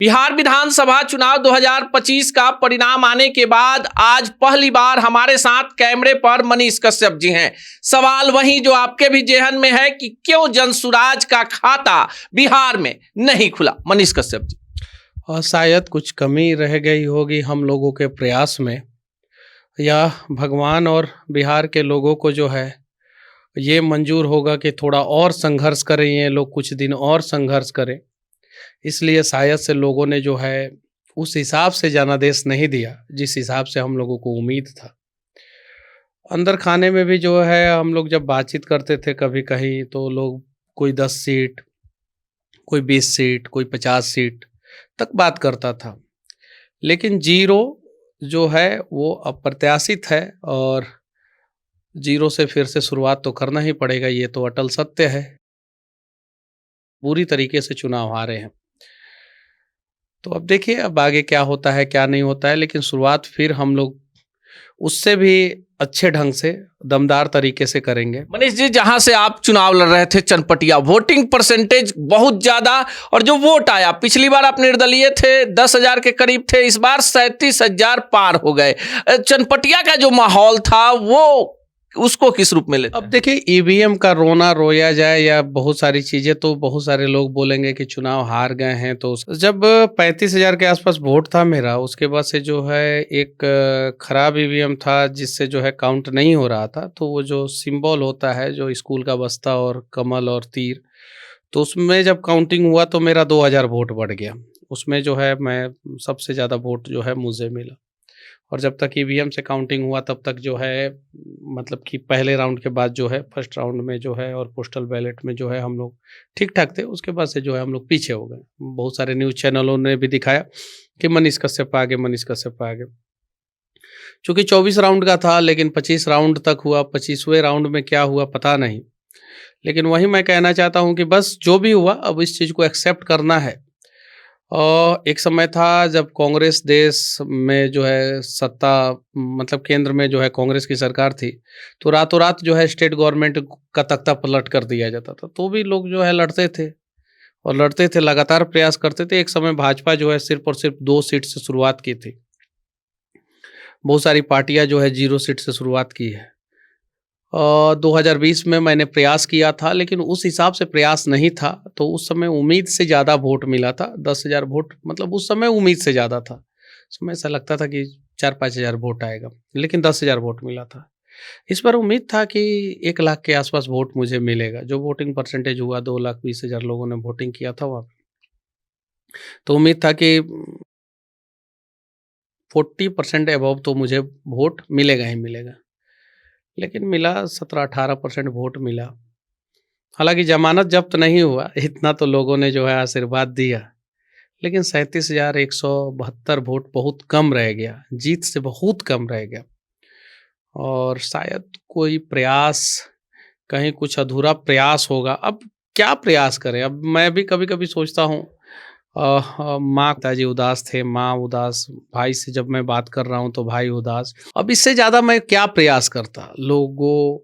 बिहार विधानसभा चुनाव 2025 का परिणाम आने के बाद आज पहली बार हमारे साथ कैमरे पर मनीष कश्यप जी हैं। सवाल वही जो आपके भी जेहन में है कि क्यों जनसुराज का खाता बिहार में नहीं खुला। मनीष कश्यप जी, और शायद कुछ कमी रह गई होगी हम लोगों के प्रयास में, या भगवान और बिहार के लोगों को जो है ये मंजूर होगा कि थोड़ा और संघर्ष करें, ये लोग कुछ दिन और संघर्ष करें, इसलिए शायद से लोगों ने जो है उस हिसाब से जनादेश नहीं दिया जिस हिसाब से हम लोगों को उम्मीद था। अंदर खाने में भी जो है हम लोग जब बातचीत करते थे कभी कहीं, तो लोग कोई 10 सीट, कोई 20 सीट, कोई 50 सीट तक बात करता था, लेकिन जीरो जो है वो अप्रत्याशित है और जीरो से फिर से शुरुआत तो करना ही पड़ेगा, ये तो अटल सत्य है। बुरी तरीके से चुनाव हारे हैं, तो अब देखिए अब आगे क्या होता है क्या नहीं होता है, लेकिन शुरुआत फिर हम लोग उससे भी अच्छे ढंग से दमदार तरीके से करेंगे। मनीष जी, जहां से आप चुनाव लड़ रहे थे चनपटिया, वोटिंग परसेंटेज बहुत ज्यादा और जो वोट आया, पिछली बार आप निर्दलीय थे, 10,000 के करीब थे, इस बार 37,000 पार हो गए। चनपटिया का जो माहौल था वो उसको किस रूप में लेते अब देखिए ईवीएम का रोना रोया जाए या बहुत सारी चीजें, तो बहुत सारे लोग बोलेंगे कि चुनाव हार गए हैं। तो जब 35,000 के आसपास वोट था मेरा, उसके बाद से जो है एक खराब ईवीएम था जिससे जो है काउंट नहीं हो रहा था, तो वो जो सिंबल होता है जो स्कूल का बस्ता और कमल और तीर, तो उसमें जब काउंटिंग हुआ तो मेरा 2,000 वोट बढ़ गया। उसमें जो है मैं सबसे ज़्यादा वोट जो है मुझे मिला। और जब तक ईवीएम से काउंटिंग हुआ तब तक जो है मतलब कि पहले राउंड के बाद जो है फर्स्ट राउंड में जो है और पोस्टल बैलेट में जो है हम लोग ठीक ठाक थे। उसके बाद से जो है हम लोग पीछे हो गए। बहुत सारे न्यूज़ चैनलों ने भी दिखाया कि मनीष कश्यप आगे, मनीष कश्यप आगे। चूँकि 24 राउंड का था, लेकिन 25 राउंड तक हुआ। 25वें राउंड में क्या हुआ पता नहीं, लेकिन वही मैं कहना चाहता हूँ कि बस जो भी हुआ अब इस चीज़ को एक्सेप्ट करना है। और एक समय था जब कांग्रेस देश में जो है सत्ता, मतलब केंद्र में जो है कांग्रेस की सरकार थी, तो रातों रात जो है स्टेट गवर्नमेंट का तख्ता पलट कर दिया जाता था, तो भी लोग जो है लड़ते थे और लड़ते थे, लगातार प्रयास करते थे। एक समय भाजपा जो है सिर्फ और सिर्फ 2 सीट से शुरुआत की थी। बहुत सारी पार्टियां जो है 0 सीट से शुरुआत की है। 2020 में मैंने प्रयास किया था, लेकिन उस हिसाब से प्रयास नहीं था, तो उस समय उम्मीद से ज़्यादा वोट मिला था। 10,000 वोट मतलब उस समय उम्मीद से ज़्यादा था। उस समय ऐसा लगता था कि 4-5 हज़ार वोट आएगा, लेकिन 10,000 वोट मिला था। इस बार उम्मीद था कि 1 लाख के आसपास वोट मुझे मिलेगा। जो वोटिंग परसेंटेज हुआ, 2,20,000 लोगों ने वोटिंग किया था वहाँ पे। तो उम्मीद था कि 40% अबव तो मुझे वोट मिलेगा ही मिलेगा, लेकिन मिला 17-18% वोट मिला। हालांकि जमानत जब्त नहीं हुआ, इतना तो लोगों ने जो है आशीर्वाद दिया, लेकिन 37,172 वोट बहुत कम रह गया, जीत से बहुत कम रह गया। और शायद कोई प्रयास, कहीं कुछ अधूरा प्रयास होगा। अब क्या प्रयास करें? अब मैं भी कभी कभी सोचता हूँ, माँ पिताजी उदास थे, माँ उदास, भाई से जब मैं बात कर रहा हूँ तो भाई उदास। अब इससे ज़्यादा मैं क्या प्रयास करता? लोगों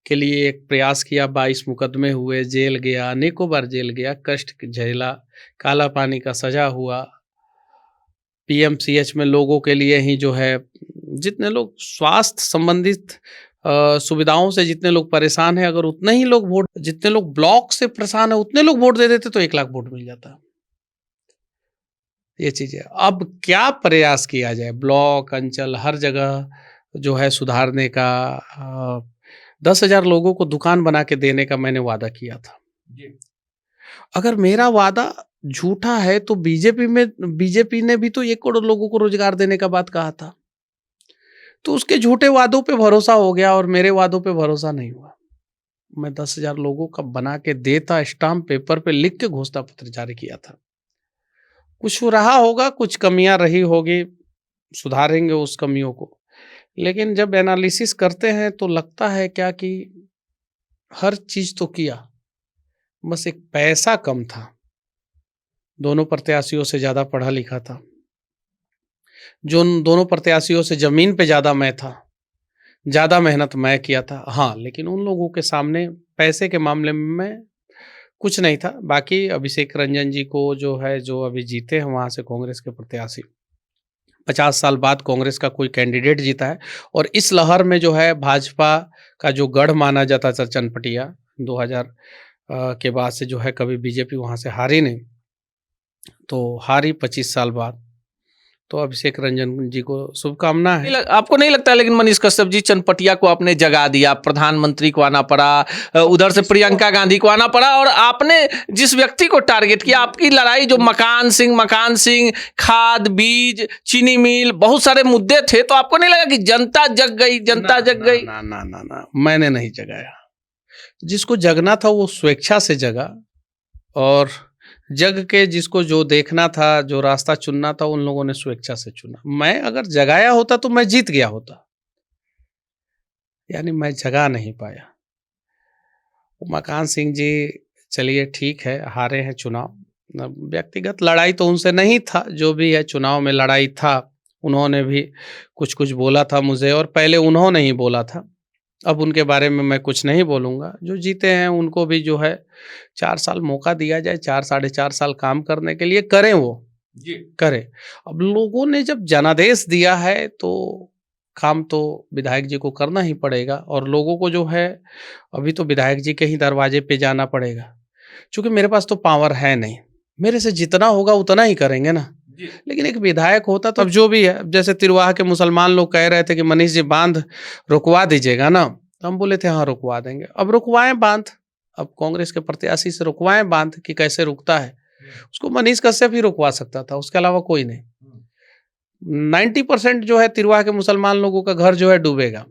के लिए एक प्रयास किया, 22 मुकदमे हुए, जेल गया, अनेकों बार जेल गया, कष्ट झेला, काला पानी का सजा हुआ। पीएमसीएच में लोगों के लिए ही जो है, जितने लोग स्वास्थ्य संबंधित सुविधाओं से जितने लोग परेशान हैं, अगर उतने ही लोग वोट, जितने लोग ब्लॉक से परेशान है उतने लोग वोट दे देते तो 1 लाख वोट मिल जाता। ये चीज़ है। अब क्या प्रयास किया जाए? ब्लॉक, अंचल, हर जगह जो है सुधारने का। 10,000 लोगों को दुकान बना के देने का मैंने वादा किया था। अगर मेरा वादा झूठा है तो बीजेपी ने भी तो 1 करोड़ लोगों को रोजगार देने का बात कहा था। तो उसके झूठे वादों पे भरोसा हो गया और मेरे वादों पे भरोसा नहीं हुआ। मैं 10,000 लोगों का बना के देता, स्टाम्प पेपर पे लिख के घोषणा पत्र जारी किया था। कुछ रहा होगा, कुछ कमियां रही होगी, सुधारेंगे उस कमियों को। लेकिन जब एनालिसिस करते हैं तो लगता है क्या कि हर चीज तो किया, बस एक पैसा कम था। दोनों प्रत्याशियों से ज्यादा पढ़ा लिखा था, जो दोनों प्रत्याशियों से जमीन पे ज्यादा मैं था, ज्यादा मेहनत मैं किया था। हाँ, लेकिन उन लोगों के सामने पैसे के मामले में मैं कुछ नहीं था। बाकी अभिषेक रंजन जी को जो है, जो अभी जीते हैं वहाँ से कांग्रेस के प्रत्याशी, 50 साल बाद कांग्रेस का कोई कैंडिडेट जीता है। और इस लहर में जो है भाजपा का जो गढ़ माना जाता था चनपटिया, 2000 के बाद से जो है कभी बीजेपी वहाँ से हारी नहीं, तो हारी 25 साल बाद। तो अभिषेक रंजन जी को शुभकामना है। आपको नहीं लगता है लेकिन मनीष कश्यप जी, चनपटिया को आपने जगा दिया, प्रधानमंत्री को आना पड़ा, उधर से प्रियंका गांधी को आना पड़ा, और आपने जिस व्यक्ति को टारगेट किया, आपकी लड़ाई जो मकान सिंह, खाद बीज, चीनी मिल, बहुत सारे मुद्दे थे, तो आपको नहीं लगा कि जनता जग गई? ना ना ना ना, मैंने नहीं जगाया। जिसको जगना था वो स्वेच्छा से जगा, और जग के जिसको जो देखना था, जो रास्ता चुनना था, उन लोगों ने स्वेच्छा से चुना। मैं अगर जगाया होता तो मैं जीत गया होता, यानी मैं जगा नहीं पाया। मकान सिंह जी, चलिए ठीक है, हारे हैं चुनाव, व्यक्तिगत लड़ाई तो उनसे नहीं था, जो भी है चुनाव में लड़ाई था। उन्होंने भी कुछ कुछ बोला था मुझे, और पहले उन्होंने ही बोला था। अब उनके बारे में मैं कुछ नहीं बोलूँगा। जो जीते हैं उनको भी जो है 4 साल मौका दिया जाए, 4 साढ़े 4 साल काम करने के लिए, करें वो जी। करें। अब लोगों ने जब जनादेश दिया है तो काम तो विधायक जी को करना ही पड़ेगा, और लोगों को जो है अभी तो विधायक जी के ही दरवाजे पे जाना पड़ेगा, क्योंकि मेरे पास तो पावर है नहीं। मेरे से जितना होगा उतना ही करेंगे ना। लेकिन एक विधायक होता तो अब जो भी है, जैसे तिरवाह के मुसलमान लोग कह रहे थे कि मनीष जी बांध रुकवा दीजिएगा ना, तो हम बोले थे हाँ रुकवा देंगे। अब रुकवाएं बांध, अब कांग्रेस के प्रत्याशी से रुकवाएं बांध कि कैसे रुकता है। उसको मनीष कश्यप ही रुकवा सकता था, उसके अलावा कोई नहीं। 90% जो है तिरवाह के मुसलमान लोगों का घर जो है डूबेगा,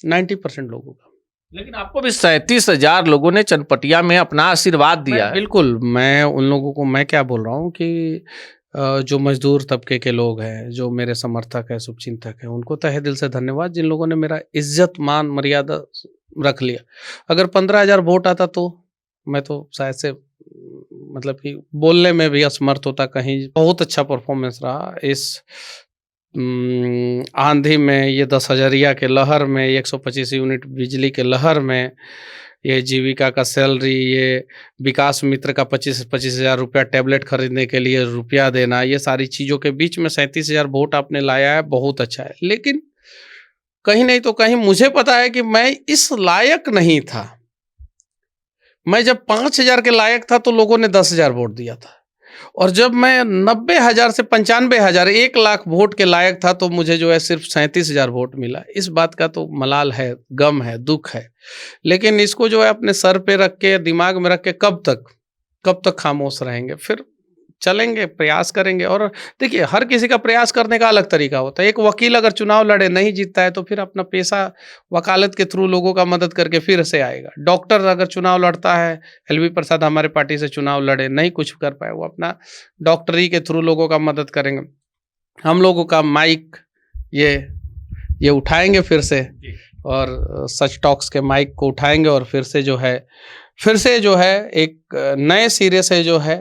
90% लोगों का। लेकिन आपको भी 37,000 लोगों ने चनपटिया में अपना आशीर्वाद दिया है। बिल्कुल, मैं उन लोगों को, मैं क्या बोल रहा हूँ कि जो मजदूर तबके के लोग हैं, जो मेरे समर्थक हैं, शुभचिंतक हैं, उनको तहे दिल से धन्यवाद, जिन लोगों ने मेरा इज्जत मान मर्यादा रख लिया। अगर 15,000 वोट आता तो मैं तो शायद से मतलब कि बोलने में भी असमर्थ होता। कहीं बहुत अच्छा परफॉर्मेंस रहा इस आंधी में, ये 10,000 के लहर में, 125 यूनिट बिजली के लहर में, ये जीविका का सैलरी, ये विकास मित्र का 25,000 रुपया टैबलेट खरीदने के लिए रुपया देना, ये सारी चीज़ों के बीच में 37,000 वोट आपने लाया है, बहुत अच्छा है। लेकिन कहीं नहीं तो कहीं मुझे पता है कि मैं इस लायक नहीं था। मैं जब 5,000 के लायक था तो लोगों ने 10,000 वोट दिया था, और जब मैं 90,000 से 95,000, 1 लाख वोट के लायक था तो मुझे जो है सिर्फ 37,000 वोट मिला। इस बात का तो मलाल है, गम है, दुख है। लेकिन इसको जो है अपने सर पे रख के, दिमाग में रख के कब तक खामोश रहेंगे? फिर चलेंगे, प्रयास करेंगे। और देखिए, हर किसी का प्रयास करने का अलग तरीका होता है। एक वकील अगर चुनाव लड़े, नहीं जीतता है, तो फिर अपना पेशा वकालत के थ्रू लोगों का मदद करके फिर से आएगा। डॉक्टर अगर चुनाव लड़ता है, एलवी प्रसाद हमारे पार्टी से चुनाव लड़े, नहीं कुछ कर पाए, वो अपना डॉक्टरी के थ्रू लोगों का मदद करेंगे। हम लोगों का माइक ये उठाएंगे फिर से, और सच टॉक्स के माइक को उठाएंगे, और फिर से जो है एक नए सिरे से जो है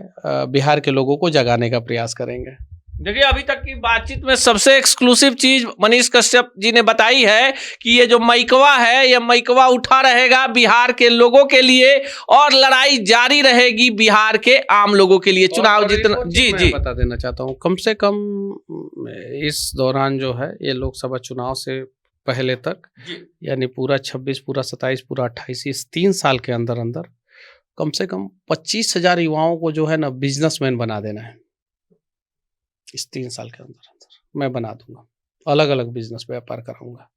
बिहार के लोगों को जगाने का प्रयास करेंगे। देखिए, अभी तक की बातचीत में सबसे एक्सक्लूसिव चीज मनीष कश्यप जी ने बताई है कि ये जो माइकवा है, ये माइकवा उठा रहेगा बिहार के लोगों के लिए, और लड़ाई जारी रहेगी बिहार के आम लोगों के लिए। चुनाव जितना जी बता देना चाहता हूँ, कम से कम इस दौरान जो है, ये लोकसभा चुनाव से पहले तक, यानी पूरा 26, पूरा 27, पूरा 28, इस 3 साल के अंदर कम से कम 25,000 युवाओं को जो है ना बिजनेसमैन बना देना है। इस 3 साल के अंदर मैं बना दूंगा, अलग अलग बिजनेस व्यापार कराऊंगा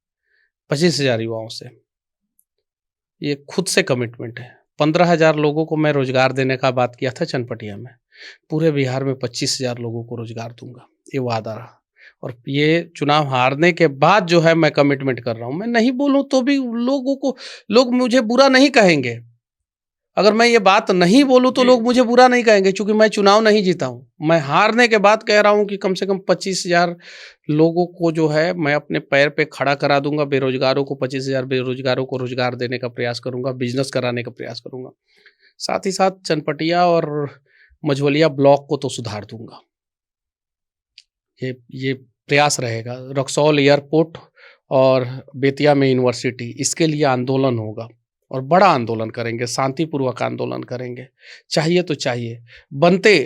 25,000 युवाओं से। ये खुद से कमिटमेंट है। 15,000 लोगों को मैं रोजगार देने का बात किया था चनपटिया में, पूरे बिहार में 25,000 लोगों को रोजगार दूंगा, ये वादा रहा। और ये चुनाव हारने के बाद जो है मैं कमिटमेंट कर रहा हूँ। मैं नहीं बोलूँ तो भी लोग मुझे बुरा नहीं कहेंगे। अगर मैं ये बात नहीं बोलूँ तो लोग मुझे बुरा नहीं कहेंगे, क्योंकि मैं चुनाव नहीं जीता हूँ। मैं हारने के बाद कह रहा हूँ कि कम से कम 25,000 लोगों को जो है मैं अपने पैर पे खड़ा करा दूंगा। बेरोजगारों को, 25,000 बेरोजगारों को रोजगार देने का प्रयास करूंगा, बिजनेस कराने का प्रयास करूंगा। साथ ही साथ चनपटिया और मझौलिया ब्लॉक को तो सुधार दूंगा। ये प्रयास रहेगा। रक्सौल एयरपोर्ट और बेतिया में यूनिवर्सिटी, इसके लिए आंदोलन होगा। और बड़ा आंदोलन करेंगे, शांतिपूर्वक आंदोलन करेंगे। चाहिए तो चाहिए, बनते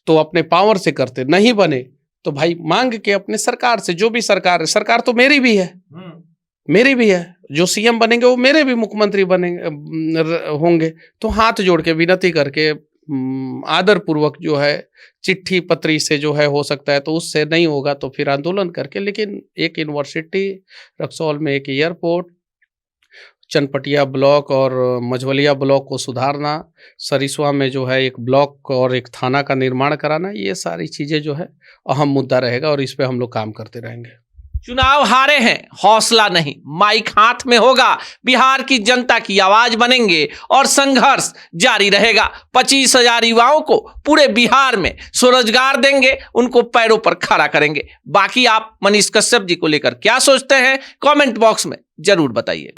तो अपने पावर से करते, नहीं बने तो भाई मांग के अपने सरकार से, जो भी सरकार है, सरकार तो मेरी भी है, मेरी भी है, जो सीएम बनेंगे वो मेरे भी मुख्यमंत्री बनेंगे होंगे, तो हाथ जोड़ के विनती करके आदर पूर्वक जो है चिट्ठी पत्री से जो है हो सकता है, तो उससे नहीं होगा तो फिर आंदोलन करके, लेकिन एक यूनिवर्सिटी, रक्सौल में एक एयरपोर्ट, चनपटिया ब्लॉक और मझवलिया ब्लॉक को सुधारना, सरिस्वा में जो है एक ब्लॉक और एक थाना का निर्माण कराना, ये सारी चीज़ें जो है अहम मुद्दा रहेगा और इस पे हम लोग काम करते रहेंगे। चुनाव हारे हैं, हौसला नहीं, माइक हाथ में होगा, बिहार की जनता की आवाज बनेंगे और संघर्ष जारी रहेगा। 25,000 युवाओं को पूरे बिहार में स्वरोजगार देंगे, उनको पैरों पर खड़ा करेंगे। बाकी आप मनीष कश्यप जी को लेकर क्या सोचते हैं, कमेंट बॉक्स में जरूर बताइए।